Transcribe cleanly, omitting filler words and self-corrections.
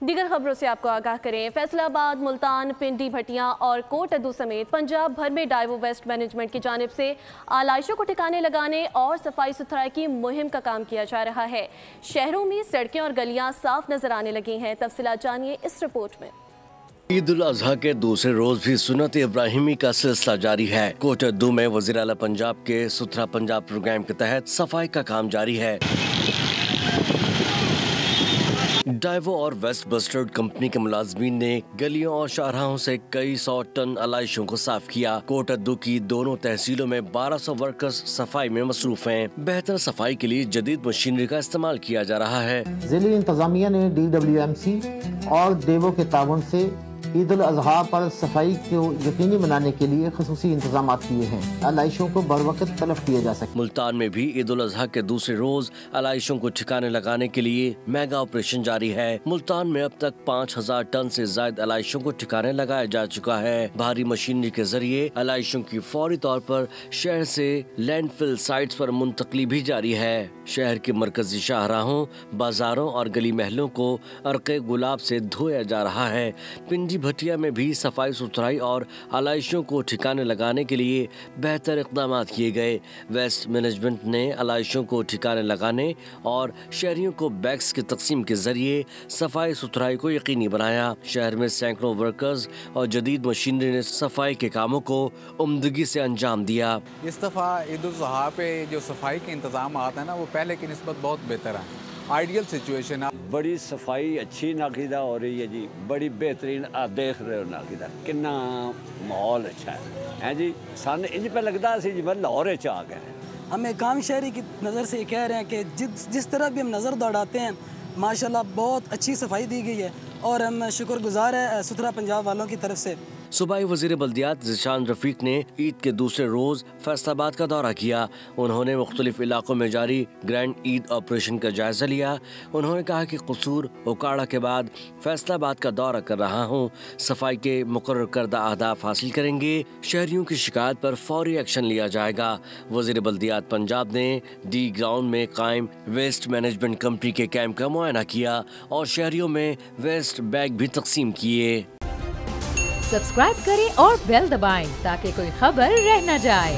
दीगर खबरों से आपको आगाह करें। फैसलाबाद, मुल्तान, पिंडी, भटिया और कोटअद्दू समेत पंजाब भर में डाइवो वेस्ट मैनेजमेंट की जानिब से आलाइशों को ठिकाने लगाने और सफाई सुथराई की मुहिम का काम किया जा रहा है। शहरों में सड़कें और गलियां साफ नजर आने लगी हैं। तफसीलात जानिए इस रिपोर्ट में। ईद उल अजहा के दूसरे रोज भी सुन्नत इब्राहिमी का सिलसिला जारी है। कोटअद्दू में वज़ीर आला पंजाब के सुथरा पंजाब प्रोग्राम के तहत सफाई का काम जारी है। डाइवो और वेस्ट बस्टर्ड कंपनी के मुलाजमीन ने गलियों और शाहराहों से कई 100 टन आलाइशों को साफ किया। कोटअद्दू की दोनों तहसीलों में 1200 वर्कर्स सफाई में मसरूफ हैं। बेहतर सफाई के लिए जदीद मशीनरी का इस्तेमाल किया जा रहा है। जिला इंतजामिया ने DWMC और देवो के ताउन से ईद उल अजहा पर सफाई को यकीनी बनाने के लिए खसूसी इंतजाम किए हैं। आलाइशों को बर वक्त तलब किया जा सके। मुल्तान में भी ईद उल अजहा के दूसरे रोज आलाइशों को ठिकाने लगाने के लिए मेगा ऑपरेशन जारी है। मुल्तान में अब तक 5000 टन से ज्यादा आलाइशों को ठिकाने लगाया जा चुका है। भारी मशीनरी के जरिए आलाइशों की फौरी तौर पर शहर से लैंडफिल साइट्स पर मुंतकली भी जारी है। शहर के मरकजी शाहराहों, बाजारों और गली महलों को अर्के गुलाब से धोया जा रहा है। पिंडी भटिया में भी सफाई सुथराई और आलाइशों को ठिकाने लगाने के लिए बेहतर इक़दाम किए गए। वेस्ट मैनेजमेंट ने आलाइशों को ठिकाने लगाने और शहरियों को बैग्स की तकसीम के जरिए सफाई सुथराई को यकीनी बनाया। शहर में सैकड़ों वर्कर्स और जदीद मशीनरी ने सफाई के कामों को उम्दगी से अंजाम दिया। इस दफ़ा ईद उल अज़हा पे जो सफाई के इंतजाम आते हैं ना, वो पहले की निस्बत बहुत बेहतर है। आइडियल सिचुएशन है। बड़ी सफाई अच्छी नाकिदा हो रही है जी, बड़ी बेहतरीन। आप देख रहे हो नाकिदा कितना माहौल अच्छा है जी। सामने इंज पे लगता है जिवें लाहौर च आ गए। हम एक आम शहरी की नज़र से कह रहे हैं कि जिस तरह भी हम नज़र दौड़ाते हैं, माशाल्लाह बहुत अच्छी सफाई दी गई है और हम शुक्रगुजार है सुथरा पंजाब वालों की तरफ से। सूबाई वज़ीर बल्दियात ज़ीशान रफ़ीक ने ईद के दूसरे रोज फैसलाबाद का दौरा किया। उन्होंने मुख्तलिफ इलाकों में जारी ग्रैंड ईद ऑपरेशन का जायजा लिया। उन्होंने कहा कि कसूर उकाड़ा के बाद फैसलाबाद का दौरा कर रहा हूँ। सफाई के मुकर्रर करदा अहदाफ हासिल करेंगे। शहरियों की शिकायत पर फौरी एक्शन लिया जाएगा। वज़ीर बल्दियात पंजाब ने डी ग्राउंड में कायम वेस्ट मैनेजमेंट कंपनी के कैंप का मुआयना किया और शहरियों में वेस्ट बैग भी तकसीम किए। सब्सक्राइब करें और बेल दबाएं ताकि कोई खबर रह न जाए।